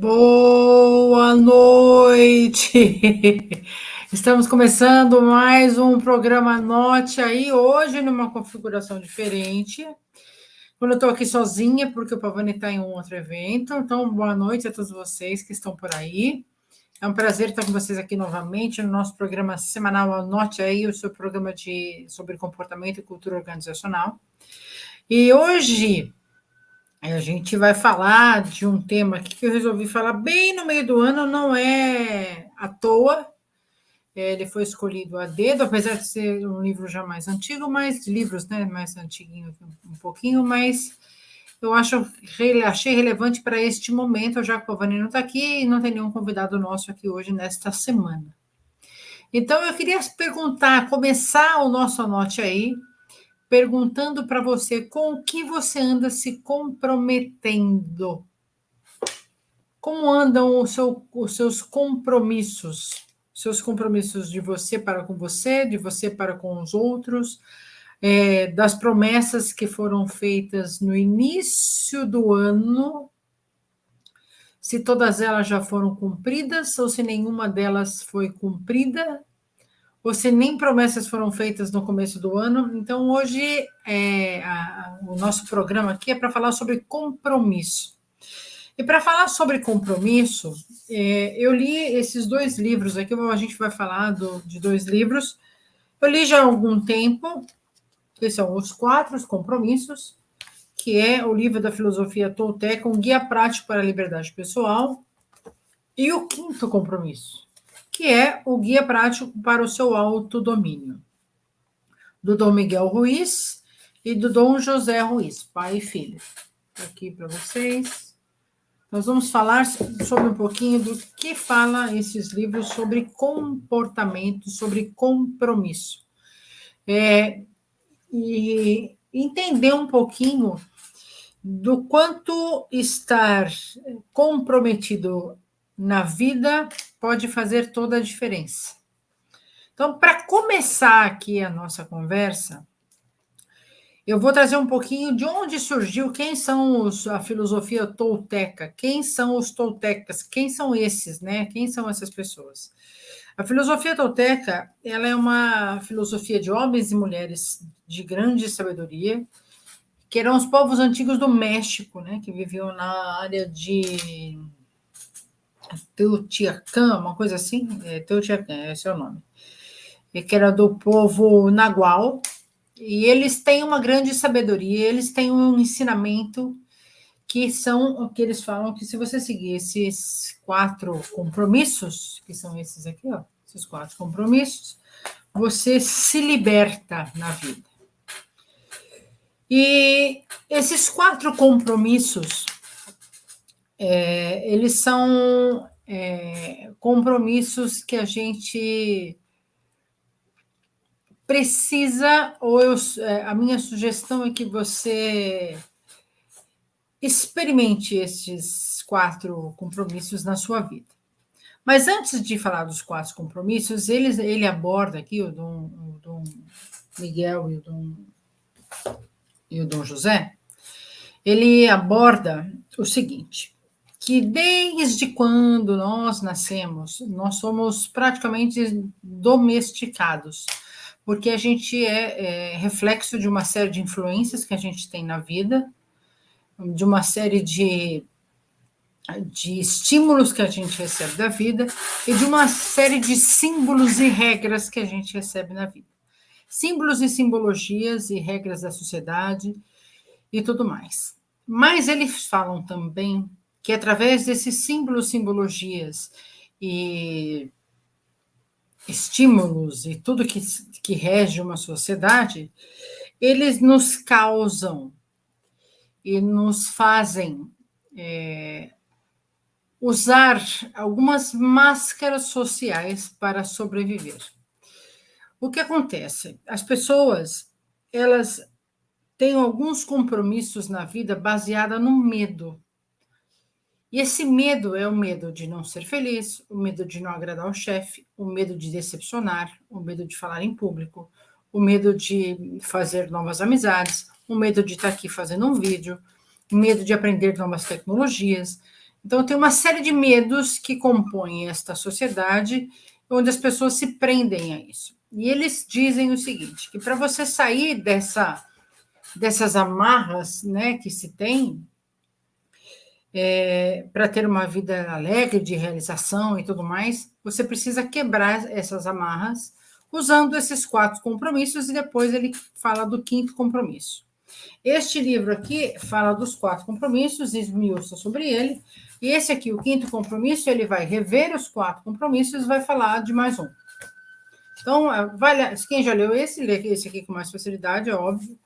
Boa noite! Estamos começando mais um programa Note aí, hoje numa configuração diferente. Quando eu estou aqui sozinha, porque o Pavani está em um outro evento. Então, boa noite a todos vocês que estão por aí. É um prazer estar com vocês aqui novamente no nosso programa semanal Anote aí, o seu programa sobre comportamento e cultura organizacional. E hoje a gente vai falar de um tema aqui que eu resolvi falar bem no meio do ano, não é à toa. Ele foi escolhido a dedo, apesar de ser um livro já mais antigo, mas livros, né, mais antiguinho um pouquinho, mas eu achei relevante para este momento, já que o Pavani não está aqui e não tem nenhum convidado nosso aqui hoje nesta semana. Então eu queria começar o nosso Anote aí, perguntando para você com o que você anda se comprometendo. Como andam os seus compromissos? Seus compromissos de você para com você, de você para com os outros, das promessas que foram feitas no início do ano, se todas elas já foram cumpridas, ou se nenhuma delas foi cumprida, ou se nem promessas foram feitas no começo do ano. Então, hoje, o nosso programa aqui é para falar sobre compromisso. E para falar sobre compromisso, eu li esses dois livros aqui, a gente vai falar de dois livros. Eu li já há algum tempo, que são Os Quatro Compromissos, que é o livro da filosofia tolteca, um guia prático para a liberdade pessoal, e o Quinto Compromisso, que é o guia prático para o seu autodomínio, do Dom Miguel Ruiz e do Dom José Ruiz, pai e filho. Aqui para vocês. Nós vamos falar sobre um pouquinho do que fala esses livros sobre comportamento, sobre compromisso. E entender um pouquinho do quanto estar comprometido na vida pode fazer toda a diferença. Então, para começar aqui a nossa conversa, eu vou trazer um pouquinho de onde surgiu, quem são a filosofia tolteca, quem são os toltecas, quem são esses, né? Quem são essas pessoas? A filosofia tolteca, ela é uma filosofia de homens e mulheres de grande sabedoria, que eram os povos antigos do México, né? Que viviam na área de Teotihuacan, uma coisa assim, Teotihuacan, esse é o nome, e que era do povo Nagual. E eles têm uma grande sabedoria, eles têm um ensinamento que são o que eles falam que se você seguir esses 4 compromissos, que são esses aqui, ó, esses 4 compromissos, você se liberta na vida. E esses 4 compromissos, eles são compromissos que a gente precisa, a minha sugestão é que você experimente esses 4 compromissos na sua vida. Mas antes de falar dos 4 compromissos, ele aborda aqui, o Dom Miguel e o Dom José, ele aborda o seguinte, que desde quando nós nascemos, nós somos praticamente domesticados, porque a gente é reflexo de uma série de influências que a gente tem na vida, de uma série de estímulos que a gente recebe da vida e de uma série de símbolos e regras que a gente recebe na vida. Símbolos e simbologias e regras da sociedade e tudo mais. Mas eles falam também que através desses símbolos, simbologias e estímulos e tudo que rege uma sociedade, eles nos causam e nos fazem usar algumas máscaras sociais para sobreviver. O que acontece? As pessoas, elas têm alguns compromissos na vida baseada no medo. E esse medo é o medo de não ser feliz, o medo de não agradar o chefe, o medo de decepcionar, o medo de falar em público, o medo de fazer novas amizades, o medo de estar aqui fazendo um vídeo, o medo de aprender novas tecnologias. Então, tem uma série de medos que compõem esta sociedade, onde as pessoas se prendem a isso. E eles dizem o seguinte, que para você sair dessas amarras, né, que se tem, para ter uma vida alegre, de realização e tudo mais, você precisa quebrar essas amarras usando esses 4 compromissos, e depois ele fala do 5º compromisso. Este livro aqui fala dos 4 compromissos, esmiuça sobre ele, e esse aqui, o 5º compromisso, ele vai rever os 4 compromissos e vai falar de mais um. Então, quem já leu esse, lê esse aqui com mais facilidade, é óbvio,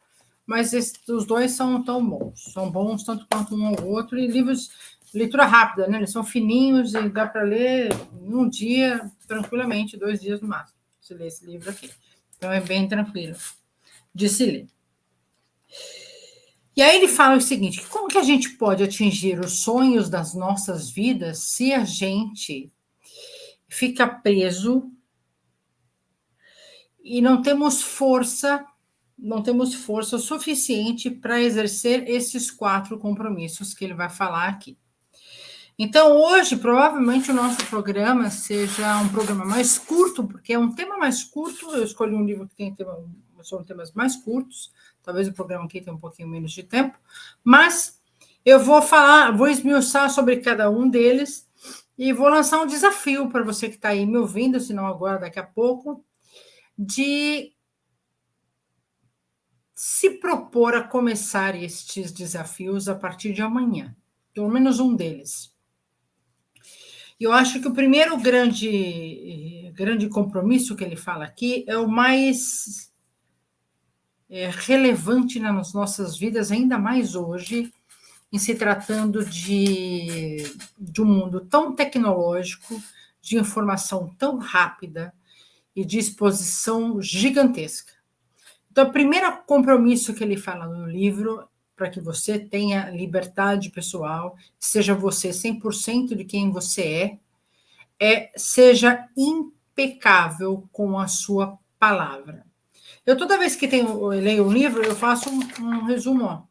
mas os dois são bons tanto quanto um ou outro, e livros, leitura rápida, né? Eles são fininhos e dá para ler em um dia, tranquilamente, 2 dias no máximo, se ler esse livro aqui. Então, é bem tranquilo de se ler. E aí ele fala o seguinte, como que a gente pode atingir os sonhos das nossas vidas se a gente fica preso e não temos força suficiente para exercer esses 4 compromissos que ele vai falar aqui. Então, hoje, provavelmente, o nosso programa seja um programa mais curto, porque é um tema mais curto. Eu escolhi um livro que são temas mais curtos, talvez o programa aqui tenha um pouquinho menos de tempo, mas eu vou esmiuçar sobre cada um deles e vou lançar um desafio para você que está aí me ouvindo, se não agora, daqui a pouco, de se propor a começar estes desafios a partir de amanhã, pelo menos um deles. Eu acho que o primeiro grande compromisso que ele fala aqui é o mais relevante nas nossas vidas, ainda mais hoje, em se tratando de um mundo tão tecnológico, de informação tão rápida e de exposição gigantesca. Então, o primeiro compromisso que ele fala no livro, para que você tenha liberdade pessoal, seja você 100% de quem você seja impecável com a sua palavra. Eu, toda vez que leio um livro, eu faço um resumo. Ó.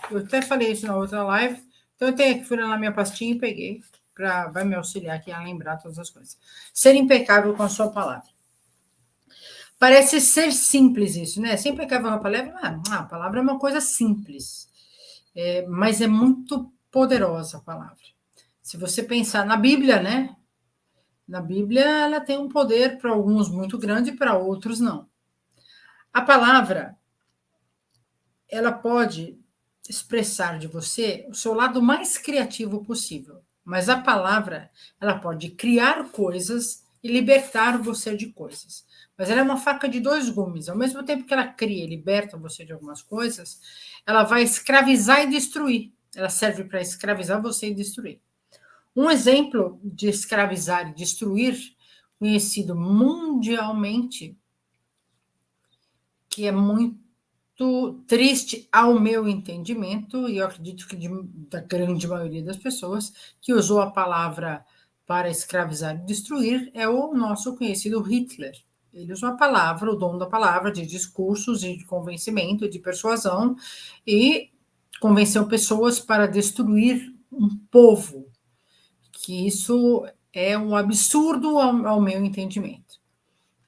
Eu até falei isso na outra live, então eu tenho que fui lá na minha pastinha e peguei, vai me auxiliar aqui a lembrar todas as coisas. Ser impecável com a sua palavra. Parece ser simples isso, né? Ser impecável com a palavra, a palavra é uma coisa simples, mas é muito poderosa a palavra. Se você pensar na Bíblia, né? Na Bíblia, ela tem um poder para alguns muito grande e para outros não. A palavra, ela pode expressar de você o seu lado mais criativo possível, mas a palavra, ela pode criar coisas e libertar você de coisas. Mas ela é uma faca de 2 gumes. Ao mesmo tempo que ela cria e liberta você de algumas coisas, ela vai escravizar e destruir. Ela serve para escravizar você e destruir. Um exemplo de escravizar e destruir, conhecido mundialmente, que é muito triste ao meu entendimento, e eu acredito que da grande maioria das pessoas, que usou a palavra para escravizar e destruir, é o nosso conhecido Hitler. Ele usou a palavra, o dom da palavra, de discursos e de convencimento, de persuasão, e convenceu pessoas para destruir um povo, que isso é um absurdo ao meu entendimento.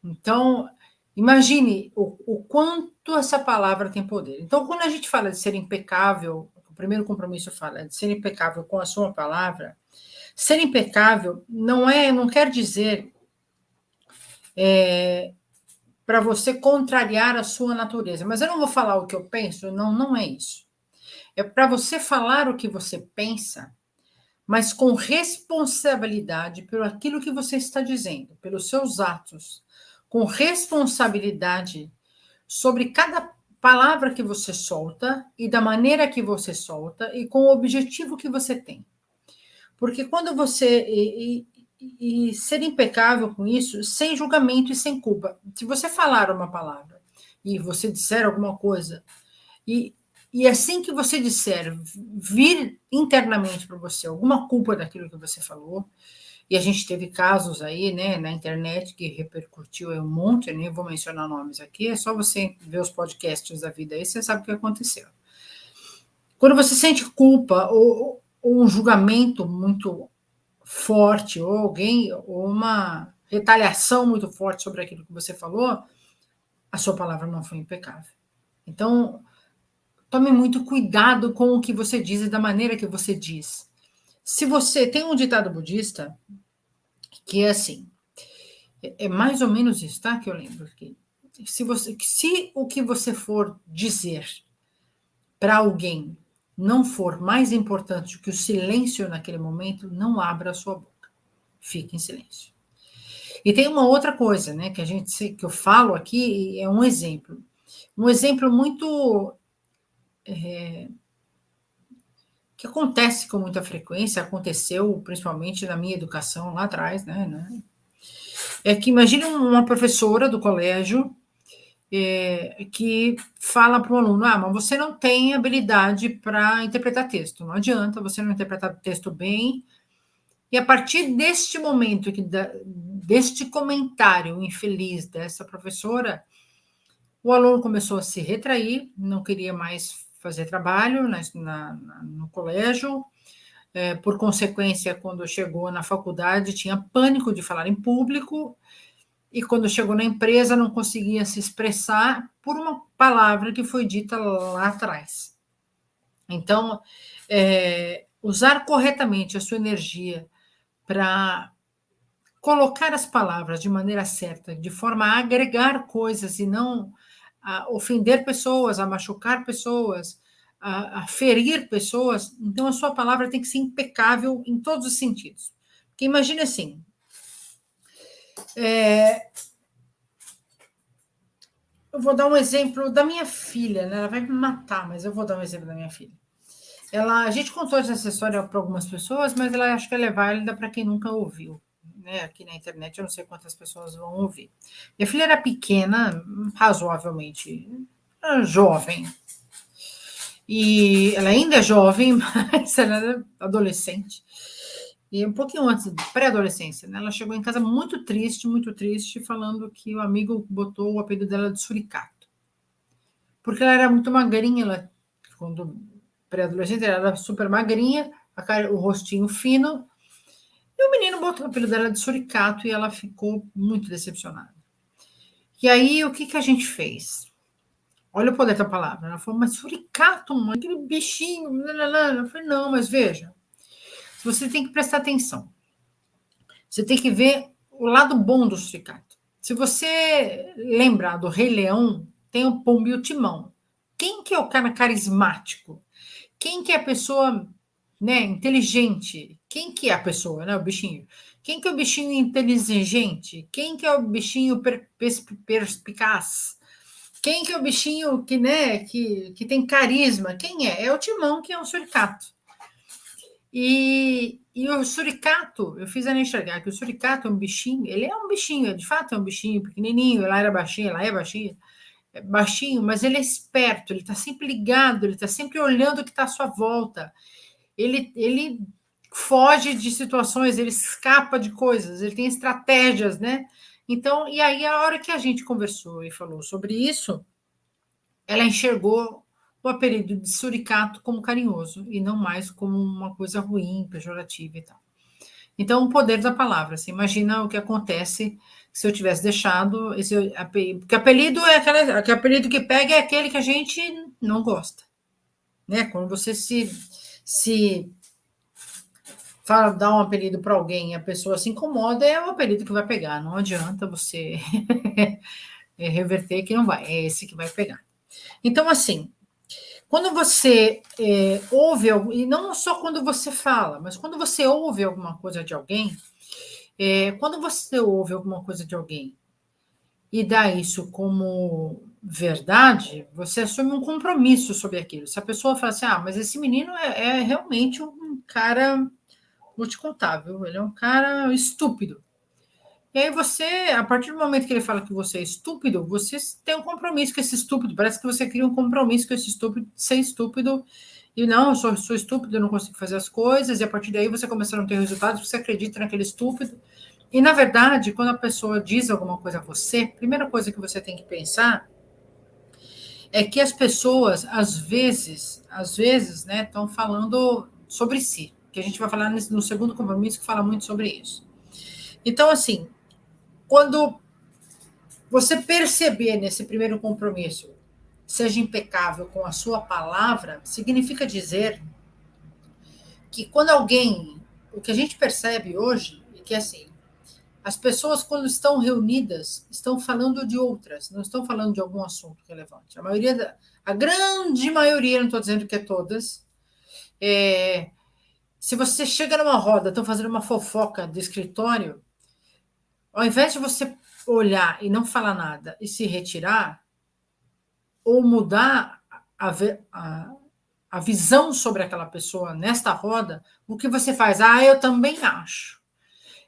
Então, imagine o quanto essa palavra tem poder. Então, quando a gente fala de ser impecável, o primeiro compromisso fala de ser impecável com a sua palavra, ser impecável não quer dizer para você contrariar a sua natureza. Mas eu não vou falar o que eu penso, não é isso. É para você falar o que você pensa, mas com responsabilidade pelo aquilo que você está dizendo, pelos seus atos, com responsabilidade sobre cada palavra que você solta e da maneira que você solta e com o objetivo que você tem. Porque quando você e ser impecável com isso, sem julgamento e sem culpa. Se você falar uma palavra e você disser alguma coisa e assim que você disser, vir internamente para você alguma culpa daquilo que você falou, e a gente teve casos aí, né, na internet que repercutiu um monte, eu nem vou mencionar nomes aqui, é só você ver os podcasts da vida aí, você sabe o que aconteceu. Quando você sente culpa um julgamento muito forte, ou uma retaliação muito forte sobre aquilo que você falou, a sua palavra não foi impecável. Então, tome muito cuidado com o que você diz e da maneira que você diz. Se você tem um ditado budista que é assim, é mais ou menos isso, tá? Que eu lembro que se o que você for dizer para alguém não for mais importante que o silêncio naquele momento, não abra a sua boca. Fique em silêncio. E tem uma outra coisa, né, que eu falo aqui, é um exemplo. Um exemplo muito que acontece com muita frequência, aconteceu principalmente na minha educação lá atrás, né? É que imagine uma professora do colégio que fala para o aluno: ah, mas você não tem habilidade para interpretar texto, não adianta você não interpretar texto bem. E a partir deste momento, deste comentário infeliz dessa professora, o aluno começou a se retrair, não queria mais fazer trabalho no colégio. Por consequência, quando chegou na faculdade, tinha pânico de falar em público, e quando chegou na empresa, não conseguia se expressar por uma palavra que foi dita lá atrás. Então, usar corretamente a sua energia para colocar as palavras de maneira certa, de forma a agregar coisas e não a ofender pessoas, a machucar pessoas, a ferir pessoas. Então, a sua palavra tem que ser impecável em todos os sentidos. Porque imagine assim, eu vou dar um exemplo da minha filha, né? Ela vai me matar, mas eu vou dar um exemplo da minha filha. A gente contou essa história para algumas pessoas, mas ela acho que ela é válida para quem nunca ouviu. Né? Aqui na internet eu não sei quantas pessoas vão ouvir. Minha filha era pequena, razoavelmente jovem. E ela ainda é jovem, mas ela era adolescente. E um pouquinho antes, pré-adolescência, né? Ela chegou em casa muito triste, falando que o amigo botou o apelido dela de suricato. Porque ela era muito magrinha, quando pré-adolescente, ela era super magrinha, o rostinho fino, e o menino botou o apelido dela de suricato e ela ficou muito decepcionada. E aí, o que a gente fez? Olha o poder da palavra. Ela falou, mas suricato, mãe, aquele bichinho. Eu falei, não, mas veja, você tem que prestar atenção. Você tem que ver o lado bom do suricato. Se você lembrar do Rei Leão, tem o Pumba e o Timão. Quem que é o cara carismático? Quem que é a pessoa, né, inteligente? Quem que é a pessoa, né, o bichinho? Quem que é o bichinho inteligente? Quem que é o bichinho perspicaz? Quem que é o bichinho que, né, que tem carisma? Quem é? É o Timão, que é um suricato. E o suricato, eu fiz ela enxergar que o suricato é um bichinho, ele é um bichinho, de fato é um bichinho pequenininho, ela era baixinha, ela é baixinha, baixinho, mas ele é esperto, ele está sempre ligado, ele está sempre olhando o que está à sua volta. Ele foge de situações, ele escapa de coisas, ele tem estratégias, né? Então, e aí, a hora que a gente conversou e falou sobre isso, ela enxergou o apelido de suricato como carinhoso e não mais como uma coisa ruim, pejorativa e tal. Então, o poder da palavra. Você imagina o que acontece se eu tivesse deixado esse apelido. Porque apelido é aquele apelido que pega, é aquele que a gente não gosta. Né? Quando você se dar um apelido para alguém e a pessoa se incomoda, é o apelido que vai pegar. Não adianta você reverter que não vai. É esse que vai pegar. Então, assim, quando você ouve, e não só quando você fala, mas quando você ouve alguma coisa de alguém, quando você ouve alguma coisa de alguém e dá isso como verdade, você assume um compromisso sobre aquilo. Se a pessoa fala assim, mas esse menino é realmente um cara, vou te contar, viu? Ele é um cara estúpido. E aí você, a partir do momento que ele fala que você é estúpido, você tem um compromisso com esse estúpido. Parece que você cria um compromisso com esse estúpido, ser estúpido. E não, eu sou estúpido, eu não consigo fazer as coisas. E a partir daí você começa a não ter resultados, você acredita naquele estúpido. E, na verdade, quando a pessoa diz alguma coisa a você, a primeira coisa que você tem que pensar é que as pessoas, às vezes, né, estão falando sobre si, que a gente vai falar no segundo compromisso, que fala muito sobre isso. Então, assim, quando você perceber nesse primeiro compromisso, seja impecável com a sua palavra, significa dizer que quando alguém, o que a gente percebe hoje, é que assim, as pessoas, quando estão reunidas, estão falando de outras, não estão falando de algum assunto relevante. A grande maioria, não estou dizendo que é todas, se você chega numa roda, estão fazendo uma fofoca de escritório, ao invés de você olhar e não falar nada e se retirar, ou mudar a visão sobre aquela pessoa nesta roda, o que você faz? Eu também acho.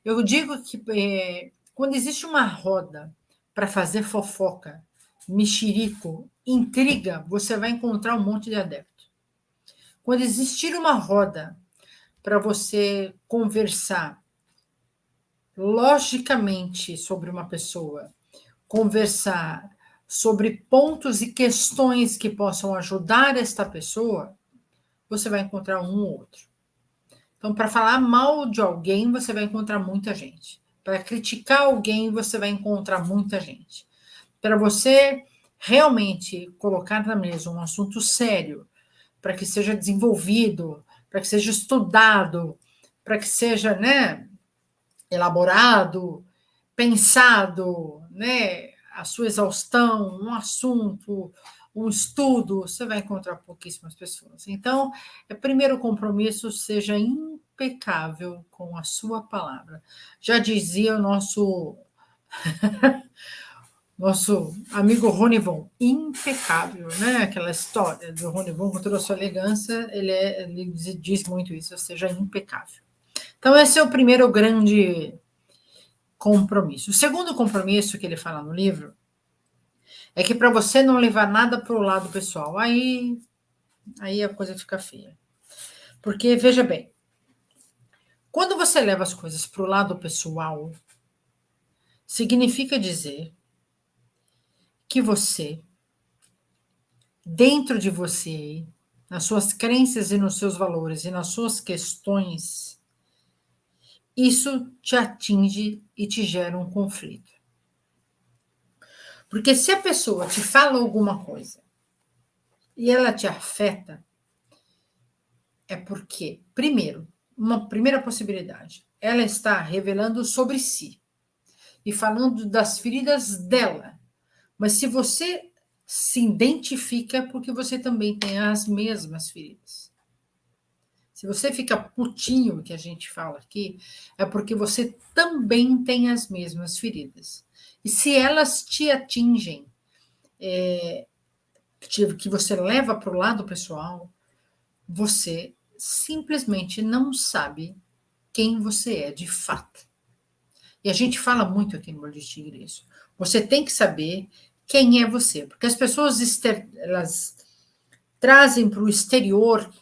Eu digo que quando existe uma roda para fazer fofoca, mexerico, intriga, você vai encontrar um monte de adepto. Quando existir uma roda para você conversar logicamente sobre uma pessoa, conversar sobre pontos e questões que possam ajudar esta pessoa, você vai encontrar um ou outro. Então, para falar mal de alguém, você vai encontrar muita gente. Para criticar alguém, você vai encontrar muita gente. Para você realmente colocar na mesa um assunto sério, para que seja desenvolvido, para que seja estudado, para que seja, elaborado, pensado, a sua exaustão, um assunto, um estudo, você vai encontrar pouquíssimas pessoas. Então, primeiro compromisso, seja impecável com a sua palavra. Já dizia o nosso amigo Rony Von, impecável, né? Aquela história do Rony Von com toda a sua elegância, ele diz muito isso, seja impecável. Então, esse é o primeiro grande compromisso. O segundo compromisso que ele fala no livro é que para você não levar nada para o lado pessoal, aí a coisa fica feia. Porque, veja bem, quando você leva as coisas para o lado pessoal, significa dizer que você, dentro de você, nas suas crenças e nos seus valores e nas suas questões, isso te atinge e te gera um conflito. Porque se a pessoa te fala alguma coisa e ela te afeta, é porque, primeiro, uma primeira possibilidade, ela está revelando sobre si e falando das feridas dela. Mas se você se identifica, é porque você também tem as mesmas feridas. Se você fica putinho, que a gente fala aqui, é porque você também tem as mesmas feridas. E se elas te atingem, que você leva para o lado pessoal, você simplesmente não sabe quem você é de fato. E a gente fala muito aqui no Olho de Tigre isso. Você tem que saber quem é você, porque as pessoas elas trazem para o exterior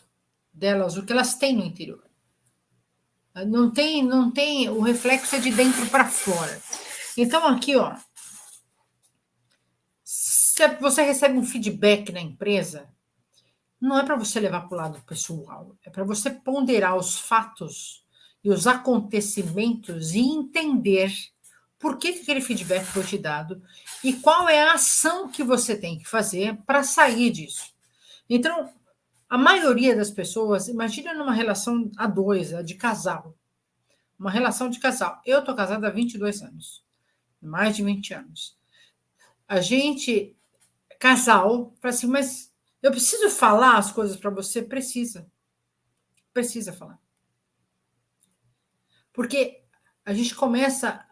delas o que elas têm no interior. Não tem, o reflexo é de dentro para fora. Então aqui, se você recebe um feedback na empresa, não é para você levar para o lado pessoal, é para você ponderar os fatos e os acontecimentos e entender por que aquele feedback foi te dado e qual é a ação que você tem que fazer para sair disso. Então, a maioria das pessoas, imagina numa relação a dois, de casal. Uma relação de casal. Eu estou casada há 22 anos, mais de 20 anos. A gente, casal, fala assim, mas eu preciso falar as coisas para você? Precisa. Precisa falar. Porque a gente começa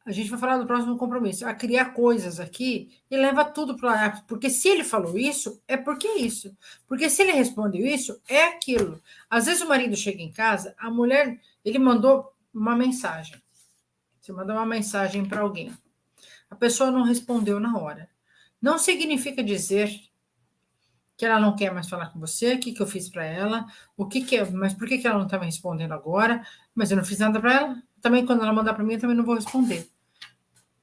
a gente vai falar do próximo compromisso, a criar coisas aqui e leva tudo para lá. Porque se ele falou isso, é porque é isso. Porque se ele respondeu isso, é aquilo. Às vezes o marido chega em casa, a mulher, ele mandou uma mensagem. Você mandou uma mensagem para alguém. A pessoa não respondeu na hora. Não significa dizer que ela não quer mais falar com você, o que eu fiz para ela, mas por que ela não está me respondendo agora? Mas eu não fiz nada para ela. Também quando ela mandar para mim, eu também não vou responder.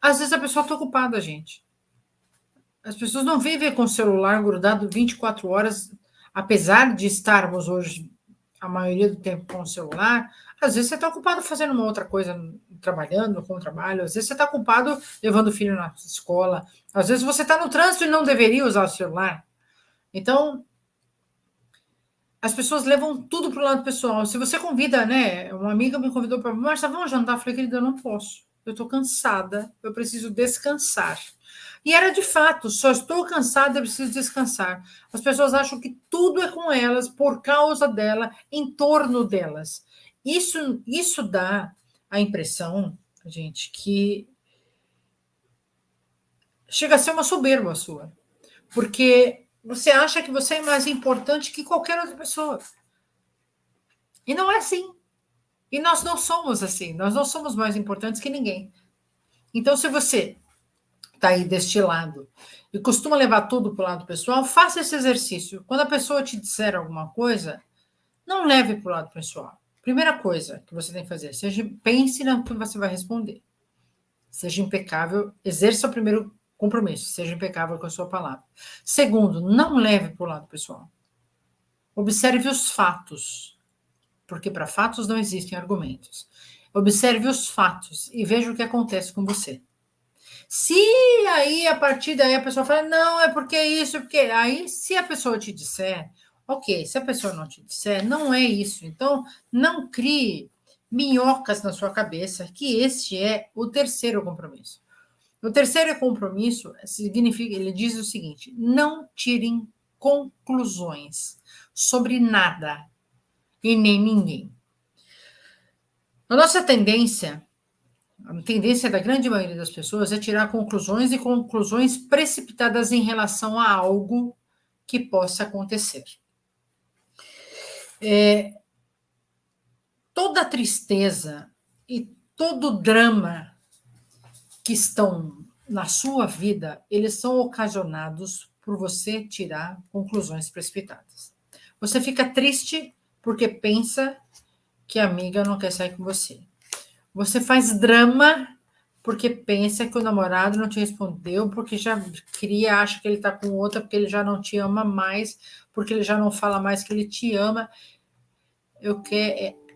Às vezes a pessoa está ocupada, gente. As pessoas não vivem com o celular grudado 24 horas, apesar de estarmos hoje a maioria do tempo com o celular, às vezes você está ocupado fazendo uma outra coisa, trabalhando com o trabalho, às vezes você está ocupado levando o filho na escola, às vezes você está no trânsito e não deveria usar o celular. Então, as pessoas levam tudo para o lado pessoal. Se você convida, né? Uma amiga me convidou para, Marcia, vamos jantar? Eu falei, querida, eu não posso. Eu estou cansada, eu preciso descansar. E era de fato, só estou cansada, eu preciso descansar. As pessoas acham que tudo é com elas, por causa dela, em torno delas. Isso dá a impressão, gente, que chega a ser uma soberba sua. Porque você acha que você é mais importante que qualquer outra pessoa. E não é assim. E nós não somos assim. Nós não somos mais importantes que ninguém. Então, se você está aí deste lado e costuma levar tudo para o lado pessoal, faça esse exercício. Quando a pessoa te disser alguma coisa, não leve para o lado pessoal. Primeira coisa que você tem que fazer, pense no que você vai responder. Seja impecável, exerça o primeiro compromisso, seja impecável com a sua palavra. Segundo, não leve para o lado pessoal. Observe os fatos, porque para fatos não existem argumentos. Observe os fatos e veja o que acontece com você. Se aí, a partir daí, a pessoa fala, não, é porque isso, porque... Aí, se a pessoa te disser, ok, se a pessoa não te disser, não é isso. Então, não crie minhocas na sua cabeça, que este é o terceiro compromisso. O terceiro compromisso significa, ele diz o seguinte, não tirem conclusões sobre nada e nem ninguém. A nossa tendência, a tendência da grande maioria das pessoas é tirar conclusões e conclusões precipitadas em relação a algo que possa acontecer. Toda a tristeza e todo o drama que estão na sua vida, eles são ocasionados por você tirar conclusões precipitadas. Você fica triste porque pensa que a amiga não quer sair com você. Você faz drama porque pensa que o namorado não te respondeu, porque já acha que ele está com outra, porque ele já não te ama mais, porque ele já não fala mais que ele te ama.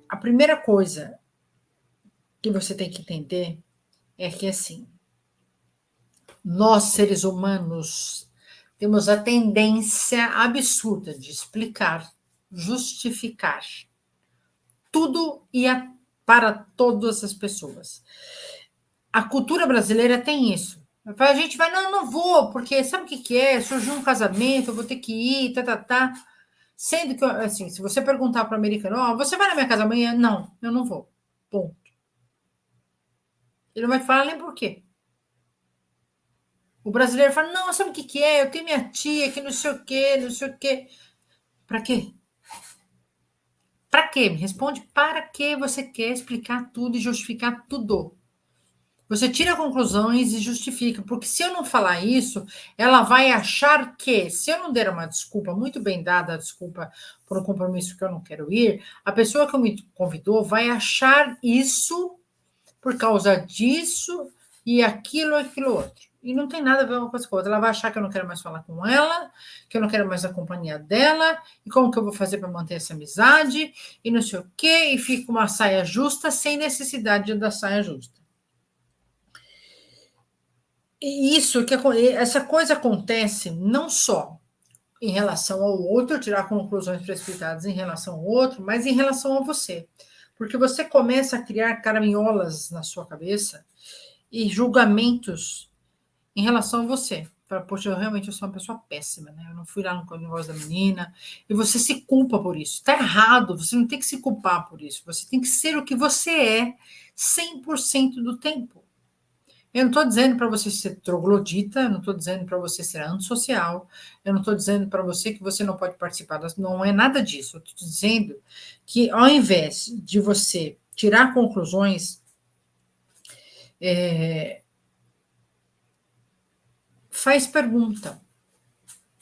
A primeira coisa que você tem que entender é que, assim, nós, seres humanos, temos a tendência absurda de explicar, justificar tudo para todas as pessoas. A cultura brasileira tem isso. A gente vai, não vou, porque sabe o que é? Surgiu um casamento, eu vou ter que ir, tá. Sendo que, assim, se você perguntar para o americano, você vai na minha casa amanhã? Não, eu não vou. Ponto. Ele não vai te falar nem por quê. O brasileiro fala, não, sabe o que é? Eu tenho minha tia que não sei o quê, não sei o quê. Para quê? Para quê? Me responde, para que você quer explicar tudo e justificar tudo? Você tira conclusões e justifica, porque se eu não falar isso, ela vai achar que, se eu não der uma desculpa, muito bem dada a desculpa por um compromisso que eu não quero ir, a pessoa que me convidou vai achar isso por causa disso e aquilo outro. E não tem nada a ver uma coisa com a outra. Ela vai achar que eu não quero mais falar com ela, que eu não quero mais a companhia dela, e como que eu vou fazer para manter essa amizade, e não sei o quê, e fica uma saia justa sem necessidade da saia justa. E essa coisa acontece não só em relação ao outro, tirar conclusões precipitadas em relação ao outro, mas em relação a você. Porque você começa a criar caraminholas na sua cabeça e julgamentos em relação a você. Poxa, eu sou uma pessoa péssima, né? Eu não fui lá no negócio da menina. E você se culpa por isso. Está errado, você não tem que se culpar por isso. Você tem que ser o que você é 100% do tempo. Eu não estou dizendo para você ser troglodita, eu não estou dizendo para você ser antissocial, eu não estou dizendo para você que você não pode participar, não é nada disso. Eu estou dizendo que, ao invés de você tirar conclusões, faz pergunta.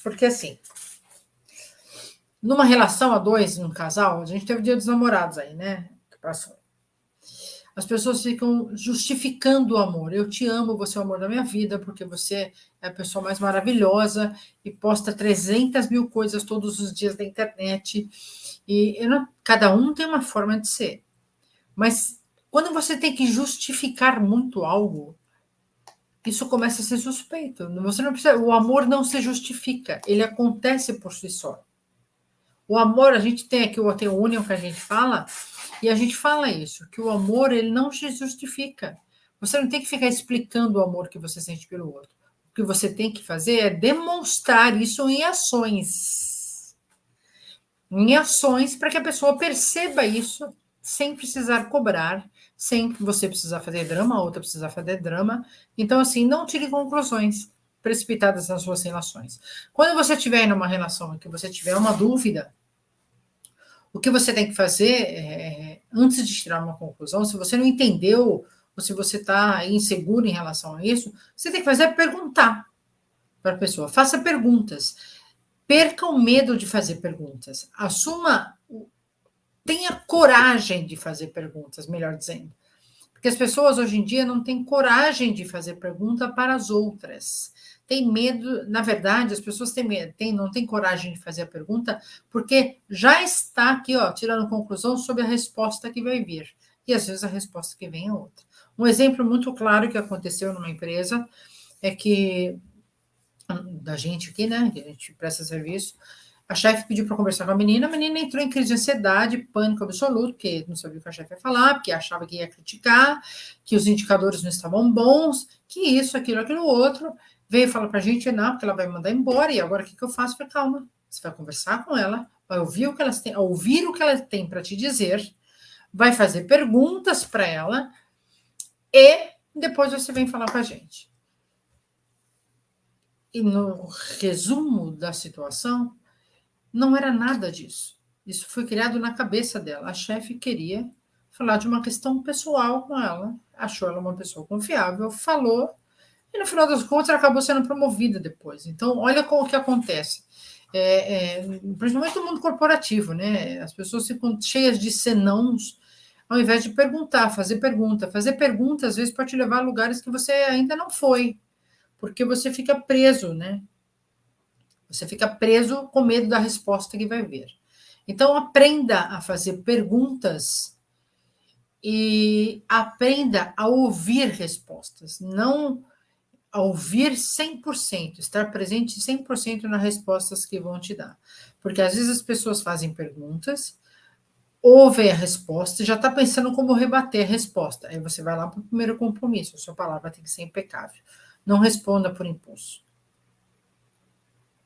Porque, assim, numa relação a dois, num casal, a gente teve o Dia dos Namorados aí, né? Que passou. As pessoas ficam justificando o amor. Eu te amo, você é o amor da minha vida, porque você é a pessoa mais maravilhosa e posta 300 mil coisas todos os dias na internet Cada um tem uma forma de ser. Mas quando você tem que justificar muito algo, isso começa a ser suspeito. Você não precisa, o amor não se justifica, ele acontece por si só. O amor, a gente tem aqui o Union que a gente fala, e a gente fala isso, que o amor ele não se justifica. Você não tem que ficar explicando o amor que você sente pelo outro. O que você tem que fazer é demonstrar isso em ações. Em ações para que a pessoa perceba isso sem precisar cobrar, sem você precisar fazer drama, a outra precisar fazer drama. Então, assim, não tire conclusões precipitadas nas suas relações. Quando você estiver em uma relação em que você tiver uma dúvida, o que você tem que fazer antes de tirar uma conclusão, se você não entendeu, ou se você está inseguro em relação a isso, você tem que fazer é perguntar para a pessoa. Faça perguntas. Perca o medo de fazer perguntas. Tenha coragem de fazer perguntas, melhor dizendo. Porque as pessoas hoje em dia não têm coragem de fazer pergunta para as outras. Tem medo, na verdade, as pessoas não têm coragem de fazer a pergunta porque já está aqui, tirando conclusão sobre a resposta que vai vir. E às vezes a resposta que vem é outra. Um exemplo muito claro que aconteceu numa empresa é que da gente aqui, né, que a gente presta serviço, a chefe pediu para conversar com a menina entrou em crise de ansiedade, pânico absoluto, porque não sabia o que a chefe ia falar, porque achava que ia criticar, que os indicadores não estavam bons, que isso, aquilo outro. Veio falar para a gente, não, porque ela vai me mandar embora, e agora o que eu faço? Falei, calma, você vai conversar com ela, vai ouvir o que ela tem para te dizer, vai fazer perguntas para ela, e depois você vem falar com a gente. E no resumo da situação, não era nada disso. Isso foi criado na cabeça dela. A chefe queria falar de uma questão pessoal com ela, achou ela uma pessoa confiável, falou, e no final das contas ela acabou sendo promovida depois. Então, olha como que acontece. Principalmente no mundo corporativo, né? As pessoas ficam cheias de senãos, ao invés de perguntar, fazer pergunta. Fazer pergunta, às vezes, pode te levar a lugares que você ainda não foi, porque você fica preso, né? Você fica preso com medo da resposta que vai vir. Então, aprenda a fazer perguntas e aprenda a ouvir respostas, não a ouvir 100%, estar presente 100% nas respostas que vão te dar. Porque às vezes as pessoas fazem perguntas, ouvem a resposta e já está pensando como rebater a resposta. Aí você vai lá para o primeiro compromisso, a sua palavra tem que ser impecável. Não responda por impulso.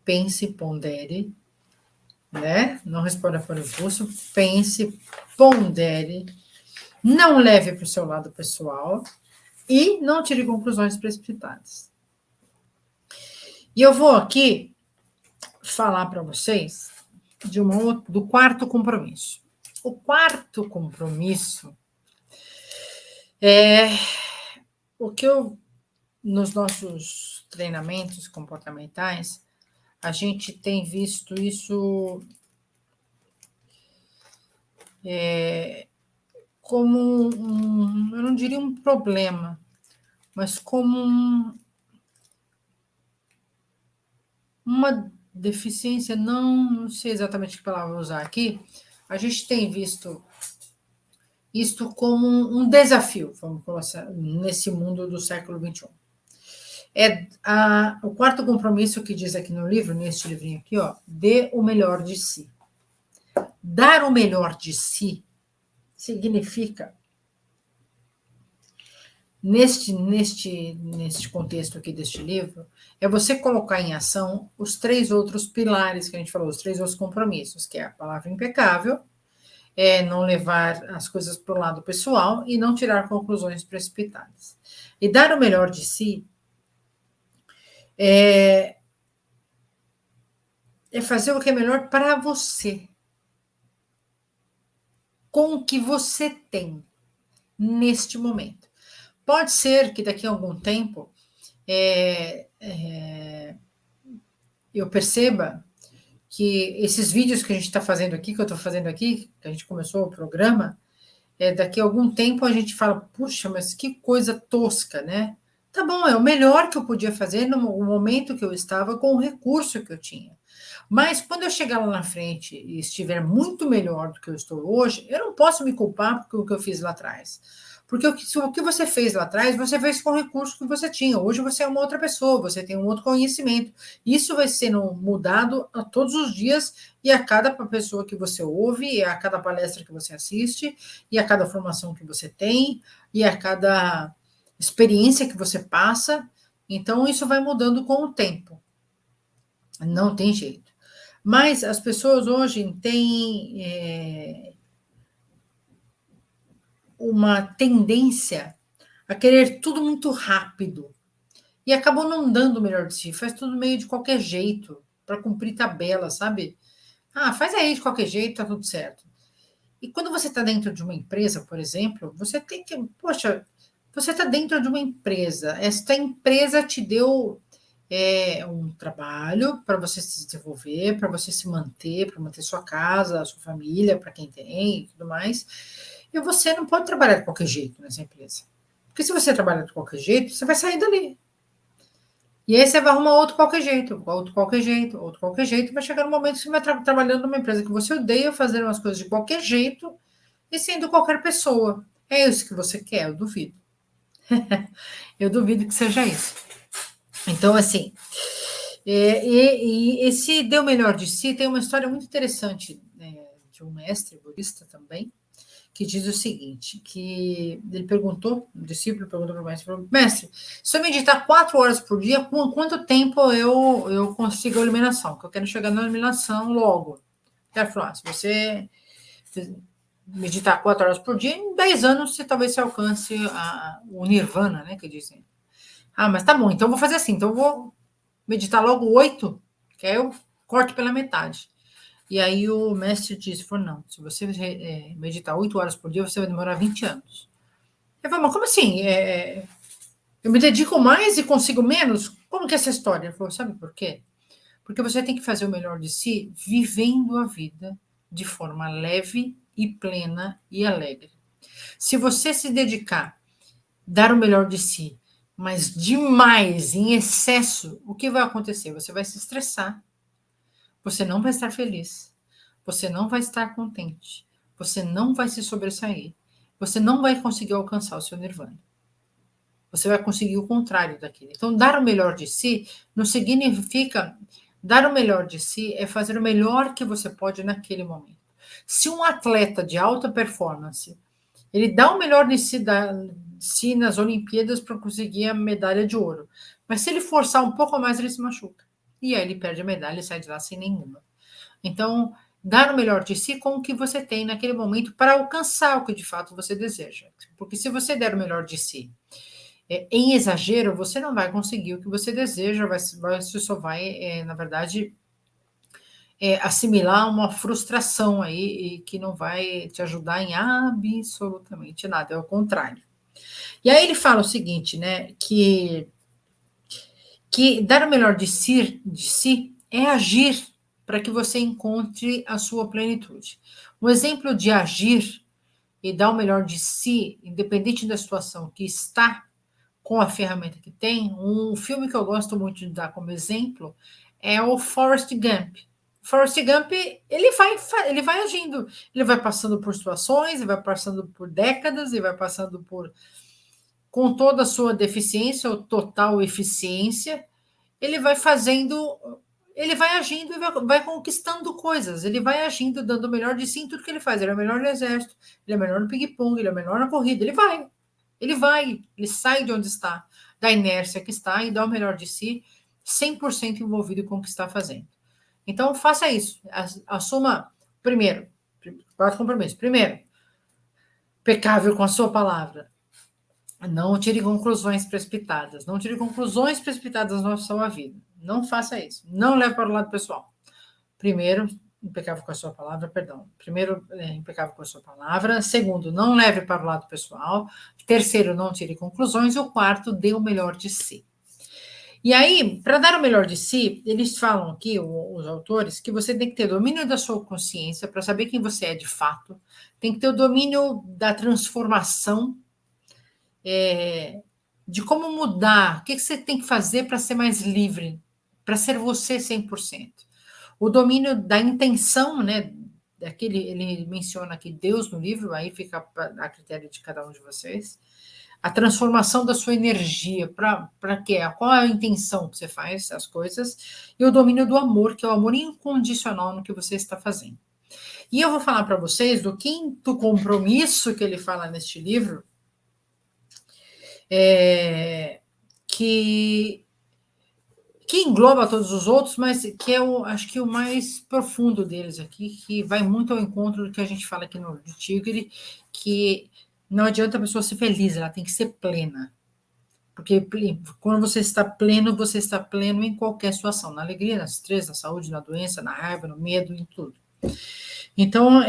Pense, pondere, né? Não responda por impulso, pense, pondere, não leve para o seu lado pessoal e não tire conclusões precipitadas. E eu vou aqui falar para vocês do quarto compromisso. O quarto compromisso é o que nos nossos treinamentos comportamentais, a gente tem visto isso como eu não diria um problema, mas como uma deficiência, não sei exatamente que palavra usar aqui, a gente tem visto isto como um desafio, vamos colocar nesse mundo do século XXI. O quarto compromisso que diz aqui no livro, neste livrinho aqui, dê o melhor de si. Dar o melhor de si significa, neste contexto aqui deste livro, é você colocar em ação os 3 outros pilares que a gente falou, os 3 outros compromissos, que é a palavra impecável, não levar as coisas para o lado pessoal e não tirar conclusões precipitadas. E dar o melhor de si é fazer o que é melhor para você, com o que você tem neste momento. Pode ser que daqui a algum tempo eu perceba que esses vídeos que a gente está fazendo aqui, que eu estou fazendo aqui, que a gente começou o programa, daqui a algum tempo a gente fala, puxa, mas que coisa tosca, né? Tá bom, é o melhor que eu podia fazer no momento que eu estava com o recurso que eu tinha. Mas quando eu chegar lá na frente e estiver muito melhor do que eu estou hoje, eu não posso me culpar por o que eu fiz lá atrás. Porque o que você fez lá atrás, você fez com o recurso que você tinha. Hoje você é uma outra pessoa, você tem um outro conhecimento. Isso vai sendo mudado a todos os dias e a cada pessoa que você ouve, e a cada palestra que você assiste, e a cada formação que você tem, e a cada experiência que você passa. Então, isso vai mudando com o tempo. Não tem jeito. Mas as pessoas hoje têm uma tendência a querer tudo muito rápido e acabam não dando o melhor de si, faz tudo meio de qualquer jeito, para cumprir tabela, sabe? Ah, faz aí de qualquer jeito, tá tudo certo. E quando você está dentro de uma empresa, por exemplo, você tem que, poxa, você está dentro de uma empresa, esta empresa te deu um trabalho para você se desenvolver, para você se manter, para manter sua casa, sua família, para quem tem e tudo mais. E você não pode trabalhar de qualquer jeito nessa empresa. Porque se você trabalhar de qualquer jeito, você vai sair dali. E aí você vai arrumar outro qualquer jeito, outro qualquer jeito, outro qualquer jeito, vai chegar um momento que você vai trabalhando numa empresa que você odeia, fazendo umas coisas de qualquer jeito e sendo qualquer pessoa. É isso que você quer? Eu duvido. Eu duvido que seja isso. Então, assim, e esse deu melhor de si tem uma história muito interessante, né, de um mestre budista também, que diz o seguinte, que ele perguntou, o discípulo perguntou para o mestre, falou, mestre, se eu meditar 4 horas por dia, com quanto tempo eu consigo a iluminação? Que eu quero chegar na iluminação logo. Ele falou, se você meditar 4 horas por dia, em 10 anos você talvez se alcance o nirvana, né, que dizem. Ah, mas tá bom, então eu vou fazer assim, então eu vou meditar logo 8, que aí eu corto pela metade. E aí o mestre disse, falou, não, se você meditar 8 horas por dia, você vai demorar 20 anos. Eu falei, mas como assim? Eu me dedico mais e consigo menos? Como que é essa história? Ele falou, sabe por quê? Porque você tem que fazer o melhor de si vivendo a vida de forma leve e plena e alegre. Se você se dedicar, dar o melhor de si, mas demais, em excesso, o que vai acontecer? Você vai se estressar, você não vai estar feliz, você não vai estar contente, você não vai se sobressair, você não vai conseguir alcançar o seu nirvana. Você vai conseguir o contrário daquilo. Então, dar o melhor de si não significa. Dar o melhor de si é fazer o melhor que você pode naquele momento. Se um atleta de alta performance ele dá o melhor de si nas Olimpíadas para conseguir a medalha de ouro, mas se ele forçar um pouco mais, ele se machuca. E aí ele perde a medalha e sai de lá sem nenhuma. Então, dar o melhor de si com o que você tem naquele momento para alcançar o que de fato você deseja. Porque se você der o melhor de si em exagero, você não vai conseguir o que você deseja, você só vai, na verdade, assimilar uma frustração aí e que não vai te ajudar em absolutamente nada, é o contrário. E aí ele fala o seguinte, né, que dar o melhor de si é agir para que você encontre a sua plenitude. Um exemplo de agir e dar o melhor de si, independente da situação que está com a ferramenta que tem, um filme que eu gosto muito de dar como exemplo é o Forrest Gump. Forrest Gump, ele vai agindo, ele vai passando por situações, ele vai passando por décadas, ele vai passando por, com toda a sua deficiência ou total eficiência, ele vai fazendo, ele vai agindo e vai conquistando coisas, ele vai agindo, dando o melhor de si em tudo que ele faz, ele é o melhor no exército, ele é o melhor no ping-pong, ele é o melhor na corrida, ele sai de onde está, da inércia que está e dá o melhor de si, 100% envolvido com o que está fazendo. Então, faça isso. Assuma, primeiro, 4 compromissos. Primeiro, impecável com a sua palavra. Não tire conclusões precipitadas. Não tire conclusões precipitadas na sua vida. Não faça isso. Não leve para o lado pessoal. Primeiro, impecável com a sua palavra, perdão. Primeiro, impecável com a sua palavra. Segundo, não leve para o lado pessoal. Terceiro, não tire conclusões. E o quarto, dê o melhor de si. E aí, para dar o melhor de si, eles falam aqui, os autores, que você tem que ter domínio da sua consciência para saber quem você é de fato, tem que ter o domínio da transformação, de como mudar, o que você tem que fazer para ser mais livre, para ser você 100%. o domínio da intenção, né? Ele menciona aqui Deus no livro, aí fica a critério de cada um de vocês. A transformação da sua energia, para quê? Qual é a intenção que você faz as coisas? E o domínio do amor, que é o amor incondicional no que você está fazendo. E eu vou falar para vocês do quinto compromisso que ele fala neste livro, que engloba todos os outros, mas que é acho que o mais profundo deles aqui, que vai muito ao encontro do que a gente fala aqui no Tigre, que não adianta a pessoa ser feliz, ela tem que ser plena. Porque quando você está pleno em qualquer situação, na alegria, na estresse, na saúde, na doença, na raiva, no medo, em tudo. Então,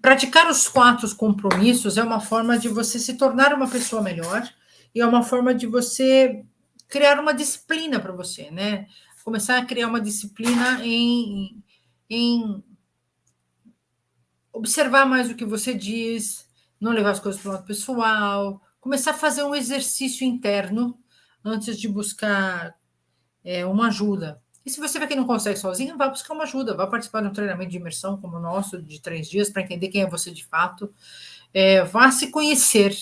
praticar os 4 compromissos é uma forma de você se tornar uma pessoa melhor e é uma forma de você criar uma disciplina para você, né? Começar a criar uma disciplina em observar mais o que você diz, não levar as coisas para o lado pessoal, começar a fazer um exercício interno antes de buscar uma ajuda. E se você vê que não consegue sozinho, vá buscar uma ajuda, vá participar de um treinamento de imersão como o nosso, de 3 dias, para entender quem é você de fato. Vá se conhecer,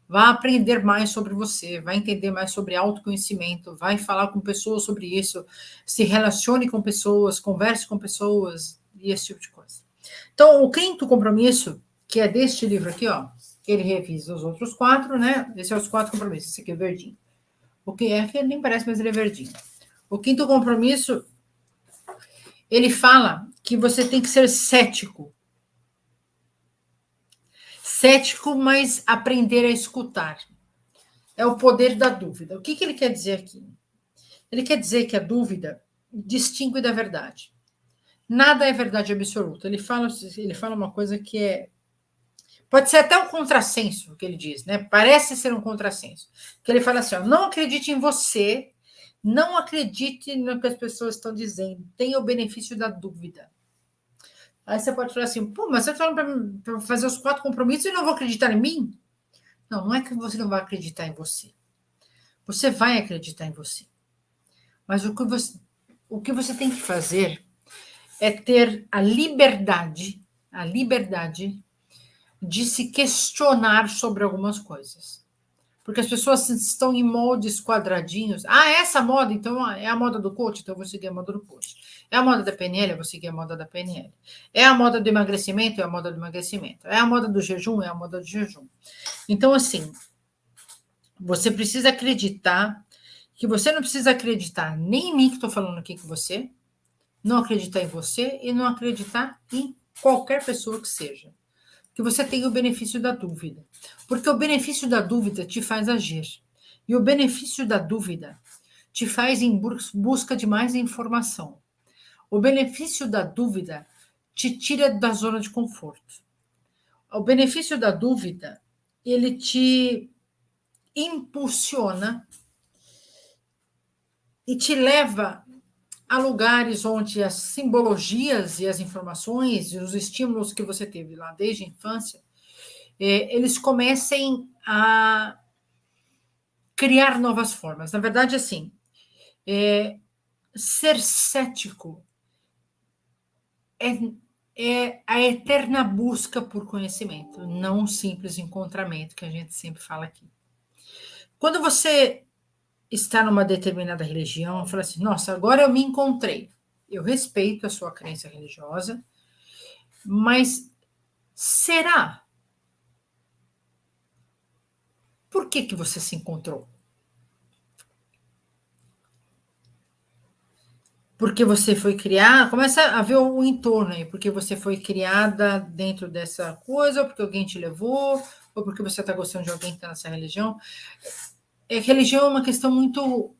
vá aprender mais sobre você, vá entender mais sobre autoconhecimento, vai falar com pessoas sobre isso, se relacione com pessoas, converse com pessoas e esse tipo de coisa. Então, o quinto compromisso, que é deste livro aqui, ó, ele revisa os outros 4, né? Esses são os 4 compromissos. Esse aqui é verdinho. O que é que nem parece, mas ele é verdinho. O quinto compromisso, ele fala que você tem que ser cético. Cético, mas aprender a escutar. É o poder da dúvida. O que ele quer dizer aqui? Ele quer dizer que a dúvida distingue da verdade. Nada é verdade absoluta. Ele fala uma coisa que pode ser até um contrassenso, o que ele diz, né? Parece ser um contrassenso. Que ele fala assim, ó, não acredite em você, não acredite no que as pessoas estão dizendo, tenha o benefício da dúvida. Aí você pode falar assim, pô, mas você está falando para fazer os 4 compromissos e não vou acreditar em mim? Não, não é que você não vai acreditar em você. Você vai acreditar em você. Mas o que você tem que fazer é ter a liberdade de se questionar sobre algumas coisas. Porque as pessoas estão em moldes quadradinhos. Ah, essa moda, então é a moda do coach, então eu vou seguir a moda do coach. É a moda da PNL, eu vou seguir a moda da PNL. É a moda do emagrecimento, é a moda do emagrecimento. É a moda do jejum, é a moda do jejum. Então, assim, você precisa acreditar que você não precisa acreditar nem em mim que estou falando aqui com você, não acreditar em você e não acreditar em qualquer pessoa que seja. Que você tenha o benefício da dúvida. Porque o benefício da dúvida te faz agir. E o benefício da dúvida te faz em busca de mais informação. O benefício da dúvida te tira da zona de conforto. O benefício da dúvida, ele te impulsiona e te leva a lugares onde as simbologias e as informações e os estímulos que você teve lá desde a infância, eles comecem a criar novas formas. Na verdade, assim, ser cético é a eterna busca por conhecimento, não um simples encontramento que a gente sempre fala aqui. Quando você está numa determinada religião, fala assim, nossa, agora eu me encontrei. Eu respeito a sua crença religiosa, mas será? Por que você se encontrou? Porque você foi criada, começa a ver o entorno aí, porque você foi criada dentro dessa coisa, ou porque alguém te levou, ou porque você está gostando de alguém que está nessa religião. Religião é uma questão muito,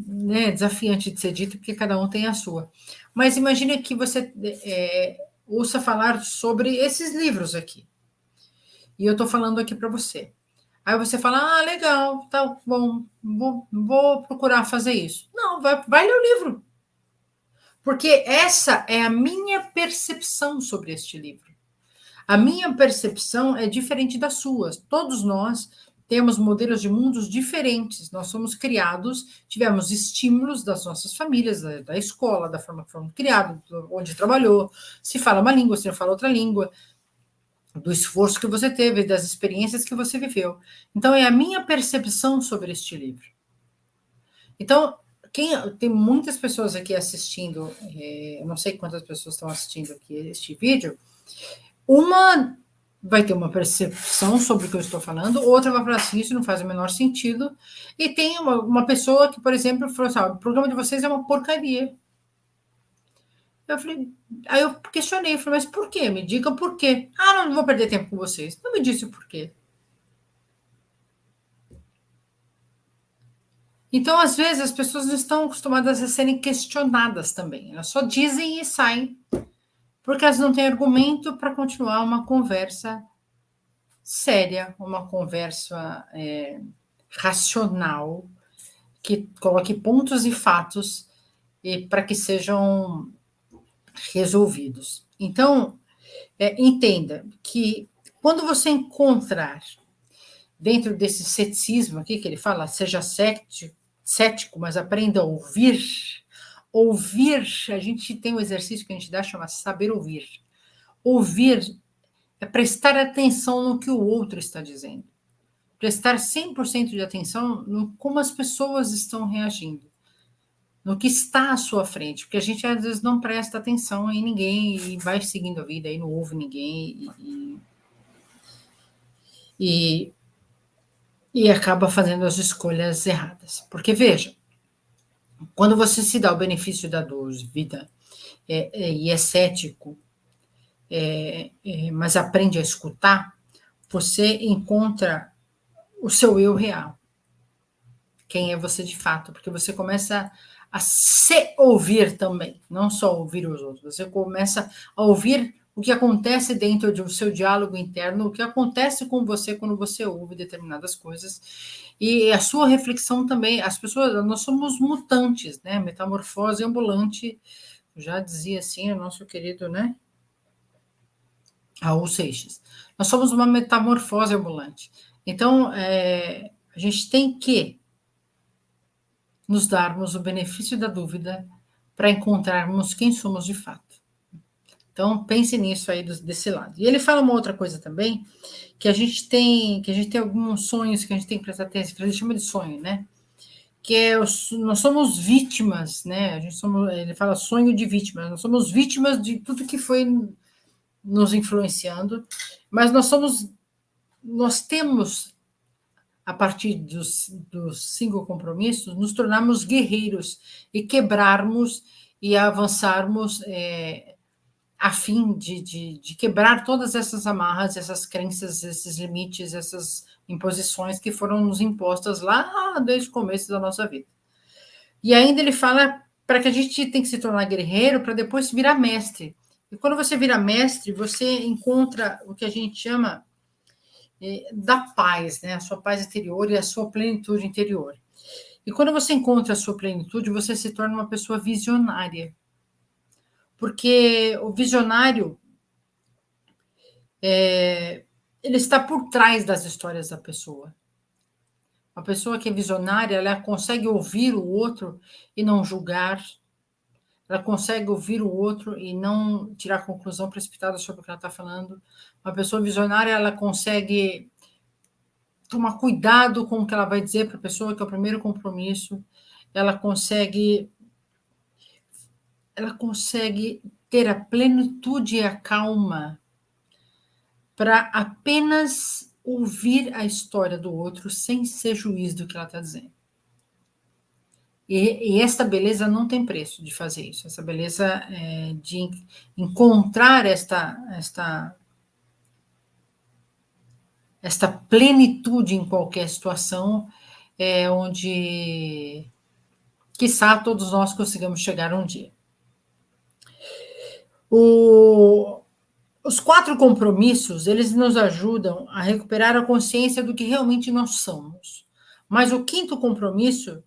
né, desafiante de ser dita, porque cada um tem a sua. Mas imagine que você ouça falar sobre esses livros aqui. E eu estou falando aqui para você. Aí você fala, ah, legal, tá bom, vou procurar fazer isso. Não, vai ler o livro. Porque essa é a minha percepção sobre este livro. A minha percepção é diferente das suas. Todos nós temos modelos de mundos diferentes. Nós somos criados, tivemos estímulos das nossas famílias, da escola, da forma que fomos criados, onde trabalhou, se fala uma língua, se não fala outra língua, do esforço que você teve, das experiências que você viveu. Então, é a minha percepção sobre este livro. Então, tem muitas pessoas aqui assistindo, eu não sei quantas pessoas estão assistindo aqui este vídeo, uma vai ter uma percepção sobre o que eu estou falando, outra vai falar assim, isso não faz o menor sentido, e tem uma pessoa que, por exemplo, falou assim, o programa de vocês é uma porcaria. Eu falei, aí eu questionei, falei, mas por quê? Me diga por quê. Ah, não vou perder tempo com vocês. Não me disse o porquê. Então, às vezes, as pessoas não estão acostumadas a serem questionadas também. Elas só dizem e saem, porque elas não têm argumento para continuar uma conversa séria, uma conversa racional, que coloque pontos e fatos para que sejam resolvidos. Então, entenda que quando você encontrar dentro desse ceticismo aqui que ele fala, seja cético, mas aprenda a ouvir. Ouvir, a gente tem um exercício que a gente dá, chama saber ouvir. Ouvir é prestar atenção no que o outro está dizendo. Prestar 100% de atenção no como as pessoas estão reagindo, no que está à sua frente, porque a gente às vezes não presta atenção em ninguém e vai seguindo a vida e não ouve ninguém e acaba fazendo as escolhas erradas. Porque, veja, quando você se dá o benefício da dúvida e é cético, mas aprende a escutar, você encontra o seu eu real. Quem é você de fato, porque você começa a se ouvir também, não só ouvir os outros, você começa a ouvir o que acontece dentro do seu diálogo interno, o que acontece com você quando você ouve determinadas coisas, e a sua reflexão também. As pessoas, nós somos mutantes, né? Metamorfose ambulante, já dizia assim o nosso querido, né? Raul Seixas. Nós somos uma metamorfose ambulante. Então, a gente tem que nos darmos o benefício da dúvida para encontrarmos quem somos de fato. Então, pense nisso aí desse lado. E ele fala uma outra coisa também, que a gente tem alguns sonhos que a gente tem que prestar atenção, que a gente chama de sonho, né? Que nós somos vítimas, né? Ele fala sonho de vítimas, nós somos vítimas de tudo que foi nos influenciando, mas nós temos, a partir dos 5 compromissos, nos tornarmos guerreiros e quebrarmos e avançarmos a fim de quebrar todas essas amarras, essas crenças, esses limites, essas imposições que foram nos impostas lá desde o começo da nossa vida. E ainda ele fala para que a gente tem que se tornar guerreiro para depois virar mestre. E quando você vira mestre, você encontra o que a gente chama da paz, né? A sua paz interior e a sua plenitude interior. E quando você encontra a sua plenitude, você se torna uma pessoa visionária. Porque o visionário, ele está por trás das histórias da pessoa. A pessoa que é visionária, ela consegue ouvir o outro e não julgar. Ela consegue ouvir o outro e não tirar conclusão precipitada sobre o que ela está falando. Uma pessoa visionária, ela consegue tomar cuidado com o que ela vai dizer para a pessoa, que é o primeiro compromisso. Ela consegue ter a plenitude e a calma para apenas ouvir a história do outro sem ser juiz do que ela está dizendo. E esta beleza não tem preço de fazer isso. Essa beleza de encontrar esta plenitude em qualquer situação, onde, quiçá, todos nós consigamos chegar um dia. Os 4 compromissos, eles nos ajudam a recuperar a consciência do que realmente nós somos. Mas o 5º compromisso,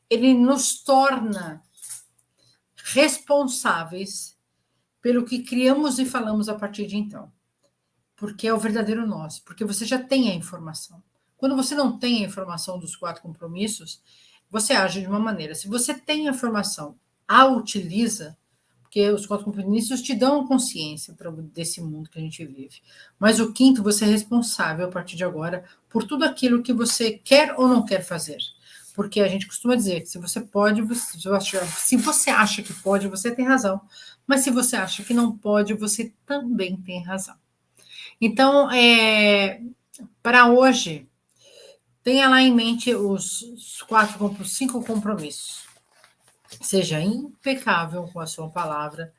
ele nos torna responsáveis pelo que criamos e falamos a partir de então. Porque é o verdadeiro nós, porque você já tem a informação. Quando você não tem a informação dos 4 compromissos, você age de uma maneira. Se você tem a informação, a utiliza, porque os 4 compromissos te dão consciência desse mundo que a gente vive. Mas o 5º, você é responsável, a partir de agora, por tudo aquilo que você quer ou não quer fazer. Porque a gente costuma dizer que se você pode, se você acha que pode, você tem razão. Mas se você acha que não pode, você também tem razão. Então, para hoje, tenha lá em mente os 5 compromissos. Seja impecável com a sua palavra.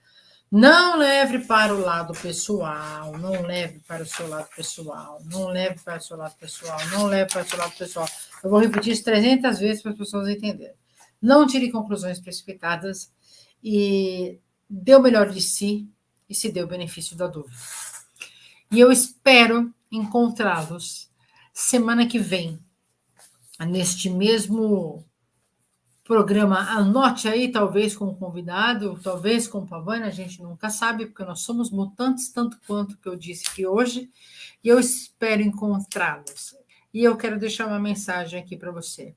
Não leve para o lado pessoal, não leve para o seu lado pessoal, não leve para o seu lado pessoal, não leve para o seu lado pessoal. Eu vou repetir isso 300 vezes para as pessoas entenderem. Não tire conclusões precipitadas e dê o melhor de si e se dê o benefício da dúvida. E eu espero encontrá-los semana que vem, neste mesmo programa. Anote aí, talvez com o convidado, talvez com o Pavani, a gente nunca sabe, porque nós somos mutantes, tanto quanto que eu disse que hoje, e eu espero encontrá-los. E eu quero deixar uma mensagem aqui para você.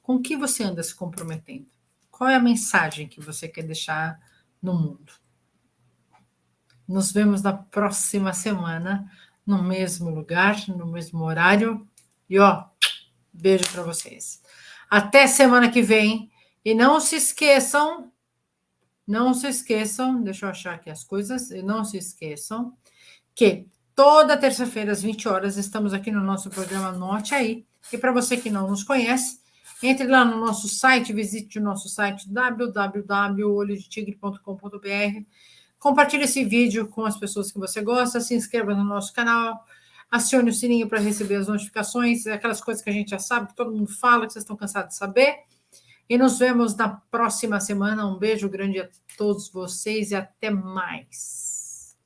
Com que você anda se comprometendo? Qual é a mensagem que você quer deixar no mundo? Nos vemos na próxima semana, no mesmo lugar, no mesmo horário. E beijo para vocês. Até semana que vem. E não se esqueçam, deixa eu achar aqui as coisas, e não se esqueçam que toda terça-feira, às 20 horas, estamos aqui no nosso programa Anote Aí. E para você que não nos conhece, entre lá no nosso site, visite o nosso site www.olhodetigre.com.br. Compartilhe esse vídeo com as pessoas que você gosta, se inscreva no nosso canal, acione o sininho para receber as notificações, aquelas coisas que a gente já sabe, que todo mundo fala, que vocês estão cansados de saber. E nos vemos na próxima semana. Um beijo grande a todos vocês e até mais.